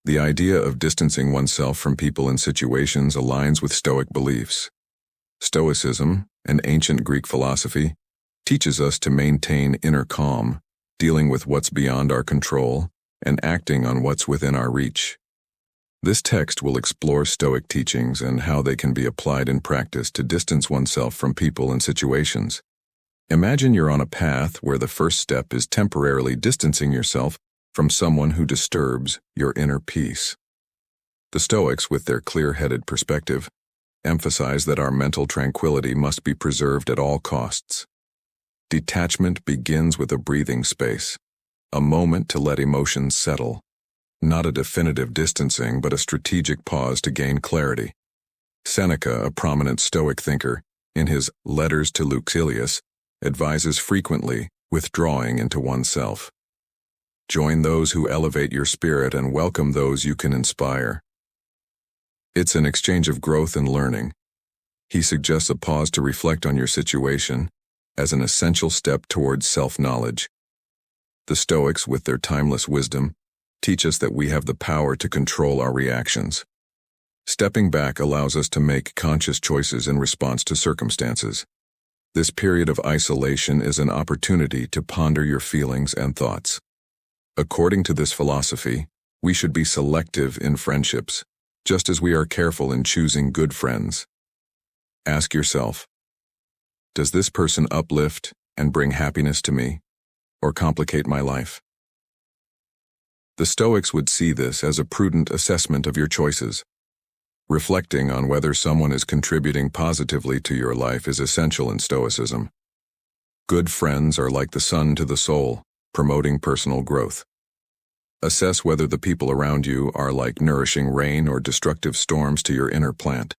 The idea of distancing oneself from people and situations aligns with Stoic beliefs. Stoicism, an ancient Greek philosophy, teaches us to maintain inner calm, dealing with what's beyond our control, and acting on what's within our reach. This text will explore Stoic teachings and how they can be applied in practice to distance oneself from people and situations. Imagine you're on a path where the first step is temporarily distancing yourself from someone who disturbs your inner peace. The Stoics, with their clear-headed perspective, emphasize that our mental tranquility must be preserved at all costs. Detachment begins with a breathing space, a moment to let emotions settle. Not a definitive distancing, but a strategic pause to gain clarity. Seneca, a prominent Stoic thinker, in his Letters to Lucilius, advises frequently withdrawing into oneself. Join those who elevate your spirit and welcome those you can inspire. It's an exchange of growth and learning. He suggests a pause to reflect on your situation as an essential step towards self-knowledge. The Stoics, with their timeless wisdom, teach us that we have the power to control our reactions. Stepping back allows us to make conscious choices in response to circumstances. This period of isolation is an opportunity to ponder your feelings and thoughts. According to this philosophy, we should be selective in friendships, just as we are careful in choosing good friends. Ask yourself, does this person uplift and bring happiness to me, or complicate my life? The Stoics would see this as a prudent assessment of your choices. Reflecting on whether someone is contributing positively to your life is essential in Stoicism. Good friends are like the sun to the soul, promoting personal growth. Assess whether the people around you are like nourishing rain or destructive storms to your inner plant.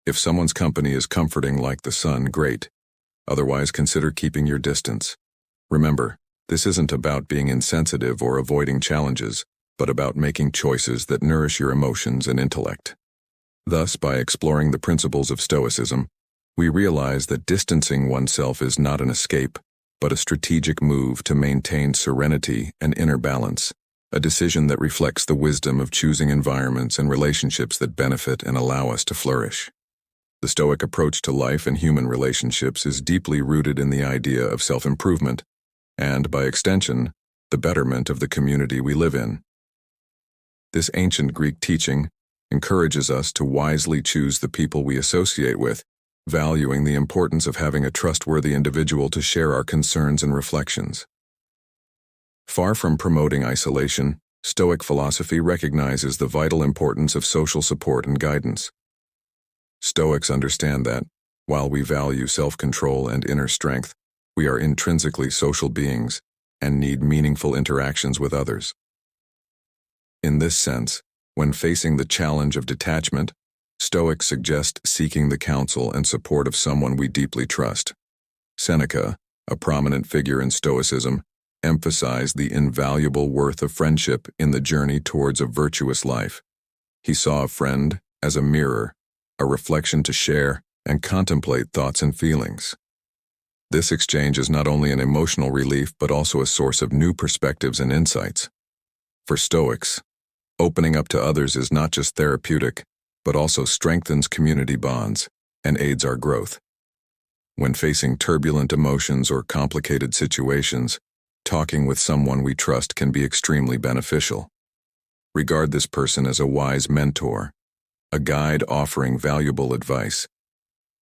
If someone's company is comforting like the sun, great. Otherwise, consider keeping your distance. Remember, this isn't about being insensitive or avoiding challenges, but about making choices that nourish your emotions and intellect. Thus, by exploring the principles of Stoicism, we realize that distancing oneself is not an escape, but a strategic move to maintain serenity and inner balance, a decision that reflects the wisdom of choosing environments and relationships that benefit and allow us to flourish. The Stoic approach to life and human relationships is deeply rooted in the idea of self-improvement, and, by extension, the betterment of the community we live in. This ancient Greek teaching encourages us to wisely choose the people we associate with, valuing the importance of having a trustworthy individual to share our concerns and reflections. Far from promoting isolation, Stoic philosophy recognizes the vital importance of social support and guidance. Stoics understand that, while we value self-control and inner strength, we are intrinsically social beings and need meaningful interactions with others. In this sense, when facing the challenge of detachment, Stoics suggest seeking the counsel and support of someone we deeply trust. Seneca, a prominent figure in Stoicism, emphasized the invaluable worth of friendship in the journey towards a virtuous life. He saw a friend as a mirror, a reflection to share and contemplate thoughts and feelings. This exchange is not only an emotional relief but also a source of new perspectives and insights. For Stoics, opening up to others is not just therapeutic, but also strengthens community bonds and aids our growth. When facing turbulent emotions or complicated situations, talking with someone we trust can be extremely beneficial. Regard this person as a wise mentor, a guide offering valuable advice.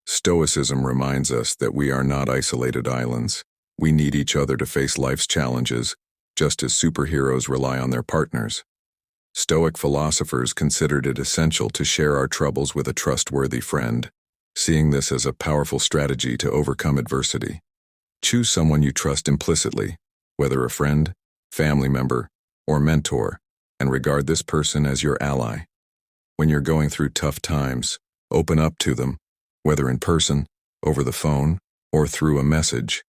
Stoicism reminds us that we are not isolated islands. We need each other to face life's challenges, just as superheroes rely on their partners. Stoic philosophers considered it essential to share our troubles with a trustworthy friend, seeing this as a powerful strategy to overcome adversity. Choose someone you trust implicitly, whether a friend, family member, or mentor, and regard this person as your ally. When you're going through tough times, open up to them, whether in person, over the phone, or through a message.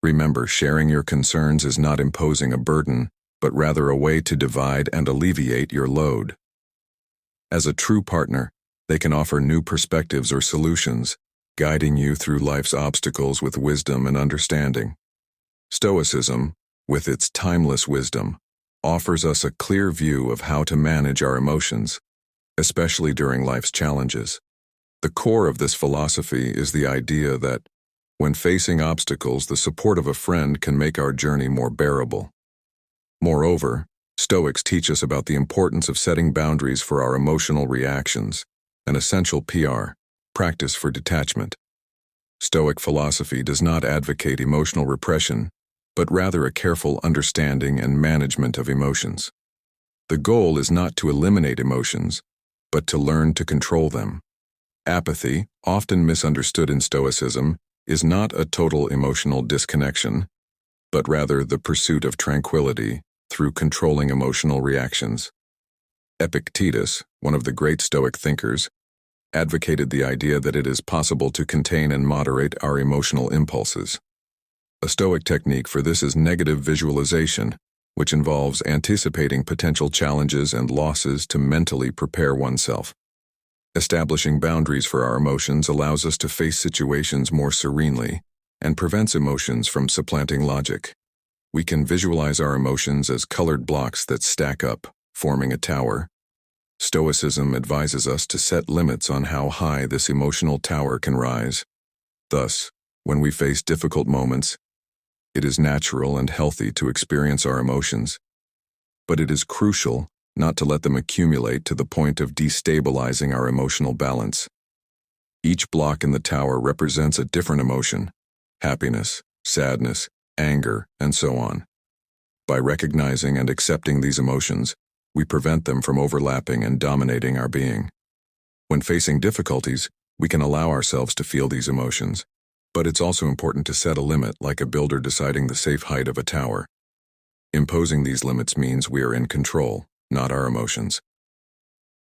Remember, sharing your concerns is not imposing a burden, but rather a way to divide and alleviate your load. As a true partner, they can offer new perspectives or solutions, guiding you through life's obstacles with wisdom and understanding. Stoicism, with its timeless wisdom, offers us a clear view of how to manage our emotions, especially during life's challenges. The core of this philosophy is the idea that, when facing obstacles, the support of a friend can make our journey more bearable. Moreover, Stoics teach us about the importance of setting boundaries for our emotional reactions, an essential practice for detachment. Stoic philosophy does not advocate emotional repression, but rather a careful understanding and management of emotions. The goal is not to eliminate emotions, but to learn to control them. Apathy, often misunderstood in Stoicism, is not a total emotional disconnection, but rather the pursuit of tranquility through controlling emotional reactions. Epictetus, one of the great Stoic thinkers, advocated the idea that it is possible to contain and moderate our emotional impulses. A Stoic technique for this is negative visualization, which involves anticipating potential challenges and losses to mentally prepare oneself. Establishing boundaries for our emotions allows us to face situations more serenely and prevents emotions from supplanting logic. We can visualize our emotions as colored blocks that stack up, forming a tower. Stoicism advises us to set limits on how high this emotional tower can rise. Thus, when we face difficult moments, it is natural and healthy to experience our emotions, but it is crucial not to let them accumulate to the point of destabilizing our emotional balance. Each block in the tower represents a different emotion: happiness, sadness, anger, and so on. By recognizing and accepting these emotions, we prevent them from overlapping and dominating our being. When facing difficulties, we can allow ourselves to feel these emotions, but it's also important to set a limit, like a builder deciding the safe height of a tower. Imposing these limits means we are in control, not our emotions.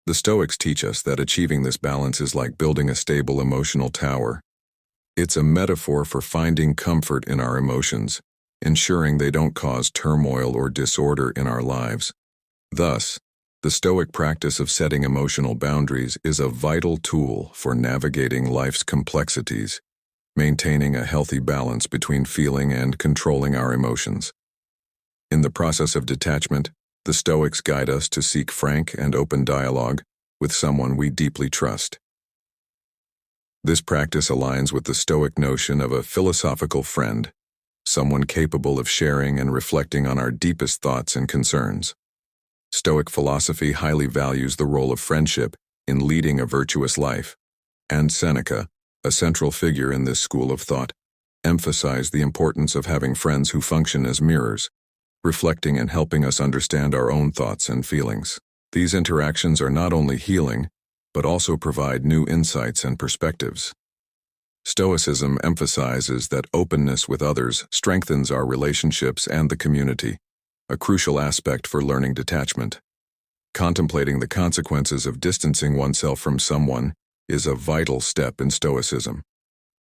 The Stoics teach us that achieving this balance is like building a stable emotional tower. It's a metaphor for finding comfort in our emotions, ensuring they don't cause turmoil or disorder in our lives. Thus, the Stoic practice of setting emotional boundaries is a vital tool for navigating life's complexities, maintaining a healthy balance between feeling and controlling our emotions. In the process of detachment, the Stoics guide us to seek frank and open dialogue with someone we deeply trust. This practice aligns with the Stoic notion of a philosophical friend, someone capable of sharing and reflecting on our deepest thoughts and concerns. Stoic philosophy highly values the role of friendship in leading a virtuous life, and Seneca, a central figure in this school of thought, emphasized the importance of having friends who function as mirrors, reflecting and helping us understand our own thoughts and feelings. These interactions are not only healing, but also provide new insights and perspectives. Stoicism emphasizes that openness with others strengthens our relationships and the community, a crucial aspect for learning detachment. Contemplating the consequences of distancing oneself from someone is a vital step in Stoicism.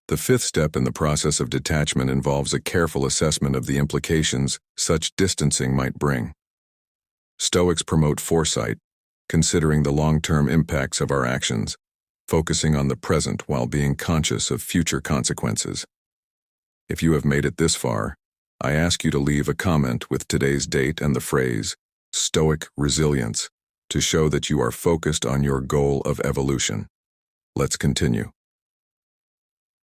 The fifth step in the process of detachment involves a careful assessment of the implications such distancing might bring. Stoics promote foresight, considering the long-term impacts of our actions, focusing on the present while being conscious of future consequences. If you have made it this far, I ask you to leave a comment with today's date and the phrase, Stoic resilience, to show that you are focused on your goal of evolution. Let's continue.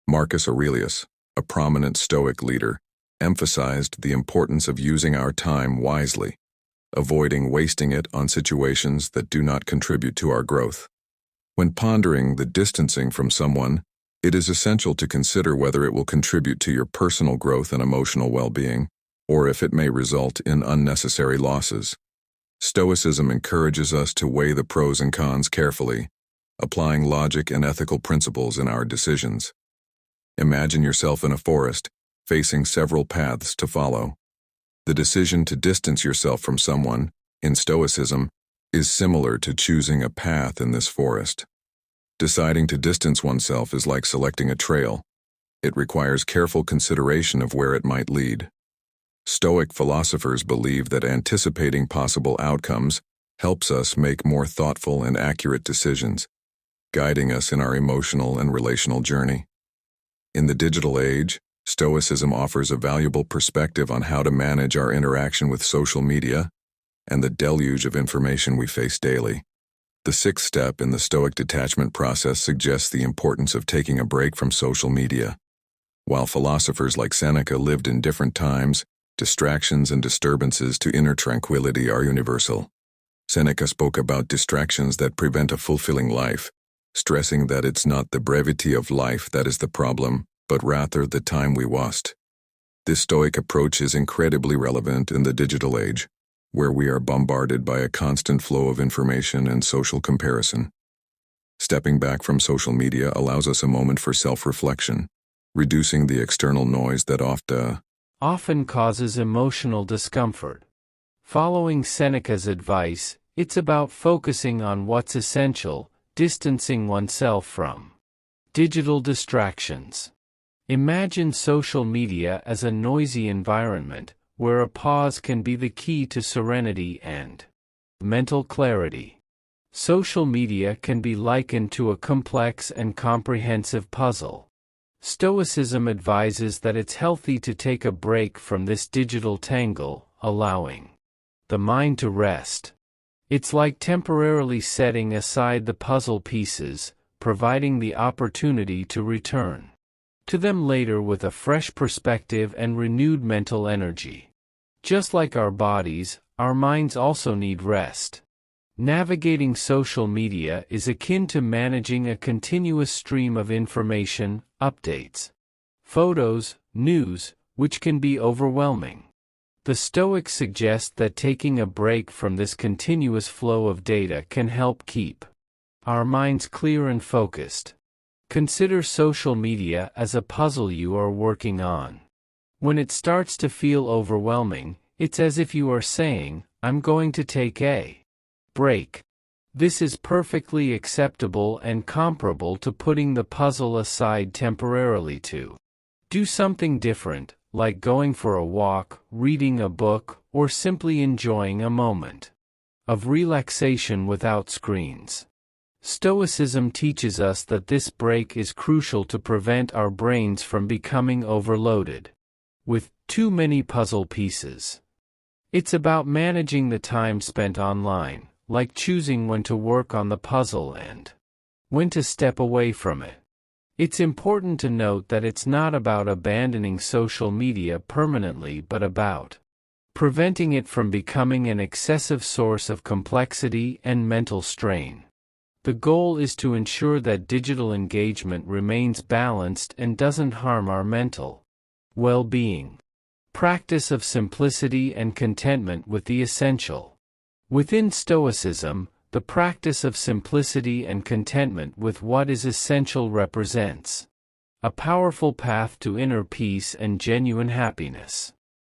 Marcus Aurelius, a prominent Stoic leader, emphasized the importance of using our time wisely, avoiding wasting it on situations that do not contribute to our growth. When pondering the distancing from someone, it is essential to consider whether it will contribute to your personal growth and emotional well-being, or if it may result in unnecessary losses. Stoicism encourages us to weigh the pros and cons carefully, applying logic and ethical principles in our decisions. Imagine yourself in a forest, facing several paths to follow. The decision to distance yourself from someone, in Stoicism, is similar to choosing a path in this forest. Deciding to distance oneself is like selecting a trail. It requires careful consideration of where it might lead. Stoic philosophers believe that anticipating possible outcomes helps us make more thoughtful and accurate decisions, guiding us in our emotional and relational journey. In the digital age, Stoicism offers a valuable perspective on how to manage our interaction with social media, and the deluge of information we face daily. The sixth step in the Stoic detachment process suggests the importance of taking a break from social media. While philosophers like Seneca lived in different times, distractions and disturbances to inner tranquility are universal. Seneca spoke about distractions that prevent a fulfilling life, stressing that it's not the brevity of life that is the problem, but rather the time we waste. This Stoic approach is incredibly relevant in the digital age, where we are bombarded by a constant flow of information and social comparison. Stepping back from social media allows us a moment for self-reflection, reducing the external noise that often causes emotional discomfort. Following Seneca's advice, it's about focusing on what's essential, distancing oneself from digital distractions. Imagine social media as a noisy environment, where a pause can be the key to serenity and mental clarity. Social media can be likened to a complex and comprehensive puzzle. Stoicism advises that it's healthy to take a break from this digital tangle, allowing the mind to rest. It's like temporarily setting aside the puzzle pieces, providing the opportunity to return to them later with a fresh perspective and renewed mental energy. Just like our bodies, our minds also need rest. Navigating social media is akin to managing a continuous stream of information, updates, photos, news, which can be overwhelming. The Stoics suggest that taking a break from this continuous flow of data can help keep our minds clear and focused. Consider social media as a puzzle you are working on. When it starts to feel overwhelming, it's as if you are saying, "I'm going to take a break." This is perfectly acceptable and comparable to putting the puzzle aside temporarily to do something different, like going for a walk, reading a book, or simply enjoying a moment of relaxation without screens. Stoicism teaches us that this break is crucial to prevent our brains from becoming overloaded with too many puzzle pieces. It's about managing the time spent online, like choosing when to work on the puzzle and when to step away from it. It's important to note that it's not about abandoning social media permanently but about preventing it from becoming an excessive source of complexity and mental strain. The goal is to ensure that digital engagement remains balanced and doesn't harm our mental well-being. Practice of simplicity and contentment with the essential. Within Stoicism, the practice of simplicity and contentment with what is essential represents a powerful path to inner peace and genuine happiness.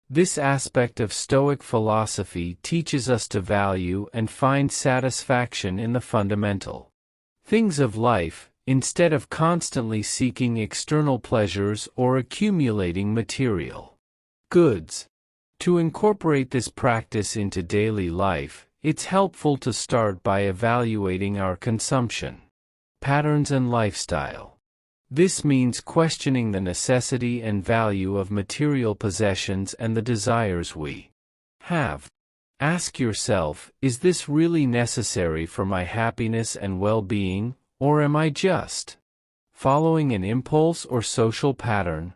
This aspect of Stoic philosophy teaches us to value and find satisfaction in the fundamental things of life, instead of constantly seeking external pleasures or accumulating material goods. To incorporate this practice into daily life, it's helpful to start by evaluating our consumption patterns and lifestyle. This means questioning the necessity and value of material possessions and the desires we have. Ask yourself, is this really necessary for my happiness and well-being, or am I just following an impulse or social pattern?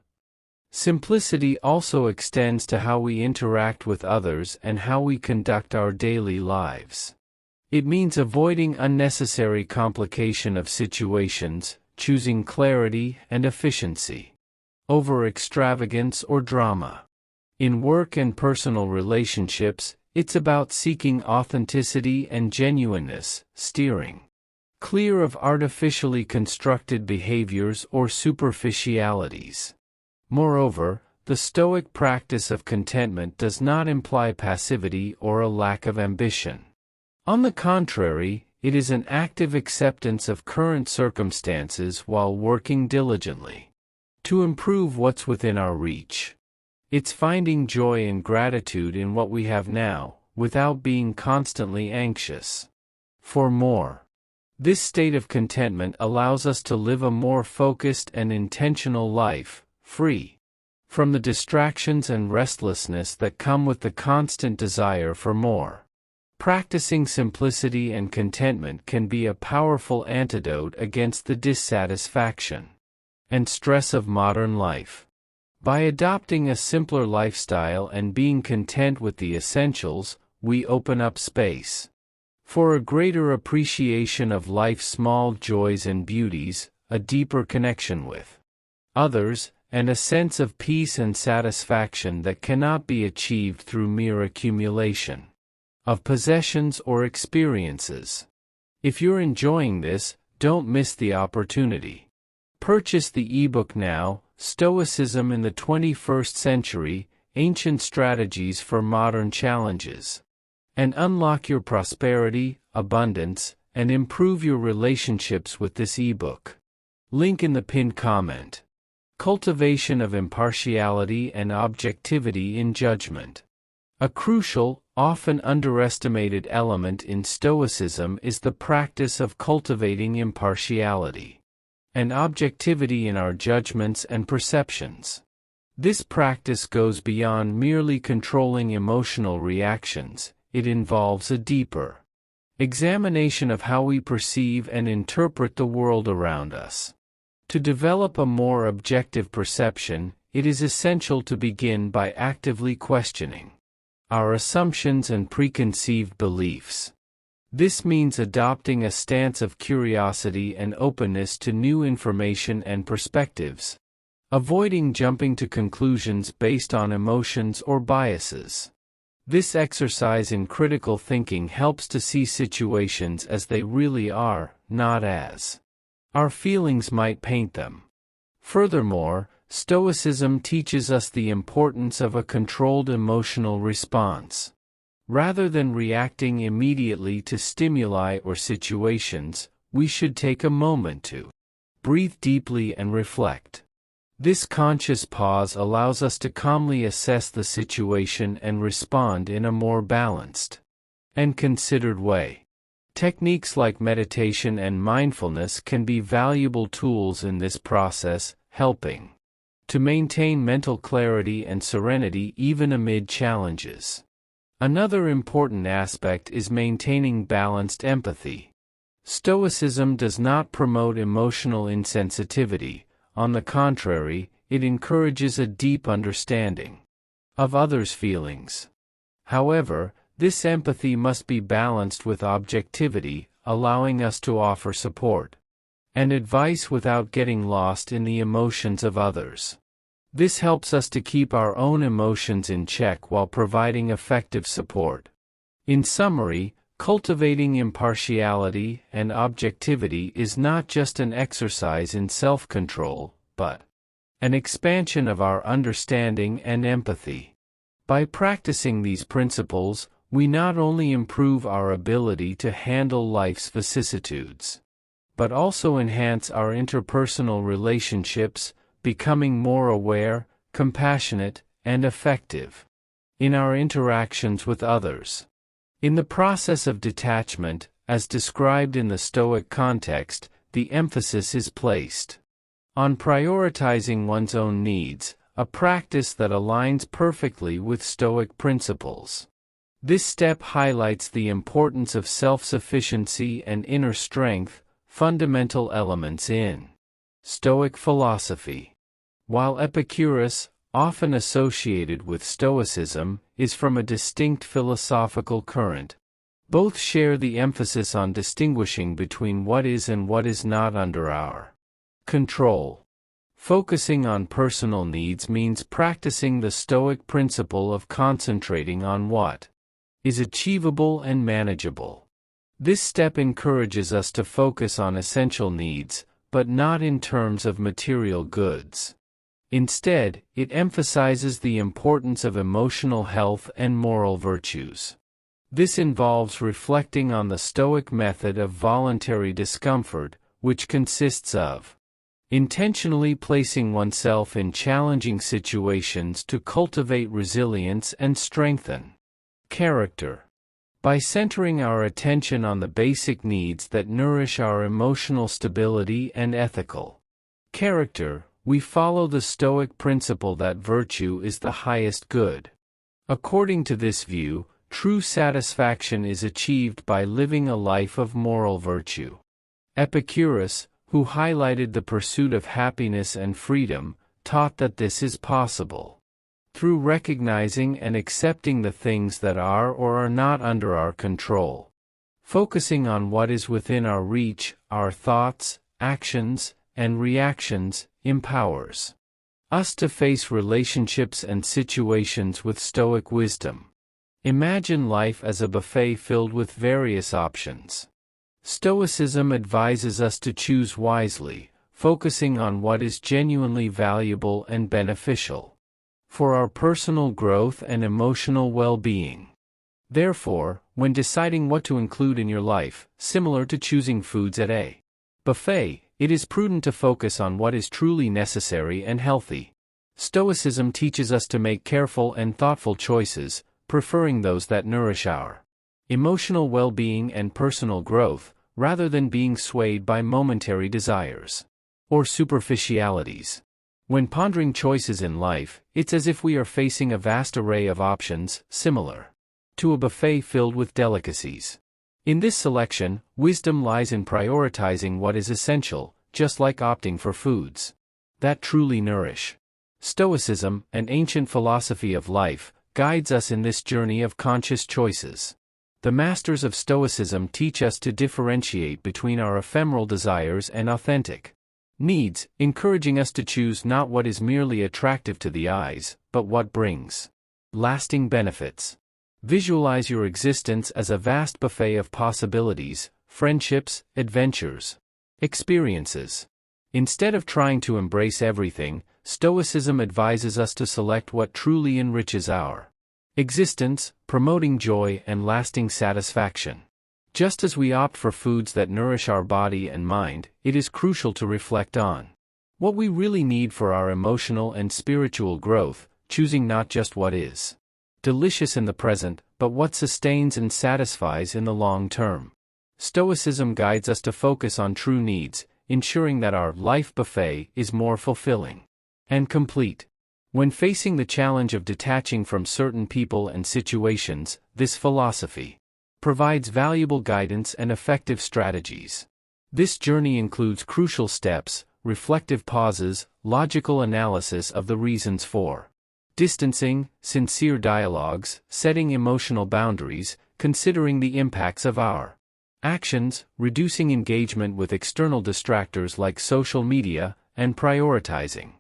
Simplicity also extends to how we interact with others and how we conduct our daily lives. It means avoiding unnecessary complication of situations, choosing clarity and efficiency over extravagance or drama. In work and personal relationships, it's about seeking authenticity and genuineness, steering clear of artificially constructed behaviors or superficialities. Moreover, the Stoic practice of contentment does not imply passivity or a lack of ambition. On the contrary, it is an active acceptance of current circumstances while working diligently to improve what's within our reach. It's finding joy and gratitude in what we have now, without being constantly anxious for more. This state of contentment allows us to live a more focused and intentional life, free from the distractions and restlessness that come with the constant desire for more. Practicing simplicity and contentment can be a powerful antidote against the dissatisfaction and stress of modern life. By adopting a simpler lifestyle and being content with the essentials, we open up space for a greater appreciation of life's small joys and beauties, a deeper connection with others, and a sense of peace and satisfaction that cannot be achieved through mere accumulation of possessions or experiences. If you're enjoying this, don't miss the opportunity. Purchase the ebook now, Stoicism in the 21st Century, Ancient Strategies for Modern Challenges, and unlock your prosperity, abundance, and improve your relationships with this ebook. Link in the pinned comment. Cultivation of impartiality and objectivity in judgment. A crucial, often underestimated element in Stoicism is the practice of cultivating impartiality and objectivity in our judgments and perceptions. This practice goes beyond merely controlling emotional reactions. It involves a deeper examination of how we perceive and interpret the world around us. To develop a more objective perception, it is essential to begin by actively questioning our assumptions and preconceived beliefs. This means adopting a stance of curiosity and openness to new information and perspectives, avoiding jumping to conclusions based on emotions or biases. This exercise in critical thinking helps to see situations as they really are, not as our feelings might paint them. Furthermore, Stoicism teaches us the importance of a controlled emotional response. Rather than reacting immediately to stimuli or situations, we should take a moment to breathe deeply and reflect. This conscious pause allows us to calmly assess the situation and respond in a more balanced and considered way. Techniques like meditation and mindfulness can be valuable tools in this process, helping to maintain mental clarity and serenity even amid challenges. Another important aspect is maintaining balanced empathy. Stoicism does not promote emotional insensitivity. On the contrary, it encourages a deep understanding of others' feelings. However, this empathy must be balanced with objectivity, allowing us to offer support and advice without getting lost in the emotions of others. This helps us to keep our own emotions in check while providing effective support. In summary, cultivating impartiality and objectivity is not just an exercise in self-control, but an expansion of our understanding and empathy. By practicing these principles, we not only improve our ability to handle life's vicissitudes, but also enhance our interpersonal relationships, becoming more aware, compassionate, and effective in our interactions with others. In the process of detachment, as described in the Stoic context, the emphasis is placed on prioritizing one's own needs, a practice that aligns perfectly with Stoic principles. This step highlights the importance of self-sufficiency and inner strength, fundamental elements in Stoic philosophy. While Epicurus, often associated with Stoicism, is from a distinct philosophical current, both share the emphasis on distinguishing between what is and what is not under our control. Focusing on personal needs means practicing the Stoic principle of concentrating on what is achievable and manageable. This step encourages us to focus on essential needs, but not in terms of material goods. Instead, it emphasizes the importance of emotional health and moral virtues. This involves reflecting on the Stoic method of voluntary discomfort, which consists of intentionally placing oneself in challenging situations to cultivate resilience and strengthen character. By centering our attention on the basic needs that nourish our emotional stability and ethical character, we follow the Stoic principle that virtue is the highest good. According to this view, True satisfaction is achieved by living a life of moral virtue. Epicurus, who highlighted the pursuit of happiness and freedom, taught that this is possible through recognizing and accepting the things that are or are not under our control. Focusing on what is within our reach, our thoughts, actions, and reactions, empowers us to face relationships and situations with Stoic wisdom. Imagine life as a buffet filled with various options. Stoicism advises us to choose wisely, focusing on what is genuinely valuable and beneficial for our personal growth and emotional well-being. Therefore, when deciding what to include in your life, similar to choosing foods at a buffet, it is prudent to focus on what is truly necessary and healthy. Stoicism teaches us to make careful and thoughtful choices, preferring those that nourish our emotional well-being and personal growth, rather than being swayed by momentary desires or superficialities. When pondering choices in life, it's as if we are facing a vast array of options, similar to a buffet filled with delicacies. In this selection, wisdom lies in prioritizing what is essential, just like opting for foods that truly nourish. Stoicism, an ancient philosophy of life, guides us in this journey of conscious choices. The masters of Stoicism teach us to differentiate between our ephemeral desires and authentic needs, encouraging us to choose not what is merely attractive to the eyes, but what brings lasting benefits. Visualize your existence as a vast buffet of possibilities, friendships, adventures, experiences. Instead of trying to embrace everything, Stoicism advises us to select what truly enriches our existence, promoting joy and lasting satisfaction. Just as we opt for foods that nourish our body and mind, it is crucial to reflect on what we really need for our emotional and spiritual growth, choosing not just what is delicious in the present, but what sustains and satisfies in the long term. Stoicism guides us to focus on true needs, ensuring that our life buffet is more fulfilling and complete. When facing the challenge of detaching from certain people and situations, this philosophy provides valuable guidance and effective strategies. This journey includes crucial steps, reflective pauses, logical analysis of the reasons for distancing, sincere dialogues, setting emotional boundaries, considering the impacts of our actions, reducing engagement with external distractors like social media, and prioritizing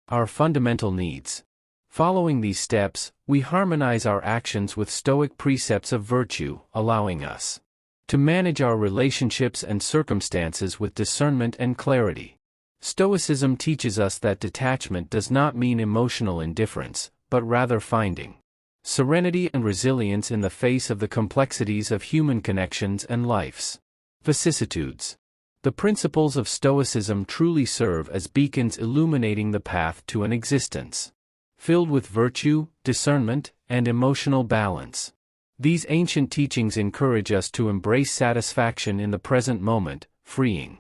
our fundamental needs. Following these steps, we harmonize our actions with Stoic precepts of virtue, allowing us to manage our relationships and circumstances with discernment and clarity. Stoicism teaches us that detachment does not mean emotional indifference, but rather finding serenity and resilience in the face of the complexities of human connections and life's vicissitudes. The principles of Stoicism truly serve as beacons illuminating the path to an existence filled with virtue, discernment, and emotional balance. These ancient teachings encourage us to embrace satisfaction in the present moment, freeing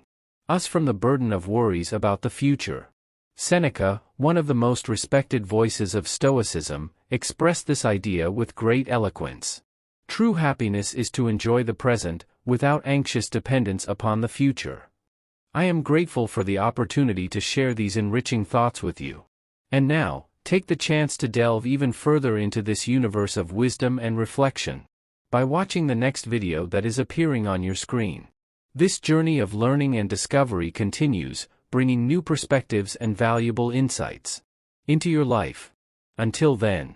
us from the burden of worries about the future. Seneca, one of the most respected voices of Stoicism, expressed this idea with great eloquence. True happiness is to enjoy the present, without anxious dependence upon the future. I am grateful for the opportunity to share these enriching thoughts with you. And now, take the chance to delve even further into this universe of wisdom and reflection by watching the next video that is appearing on your screen. This journey of learning and discovery continues, bringing new perspectives and valuable insights into your life. Until then.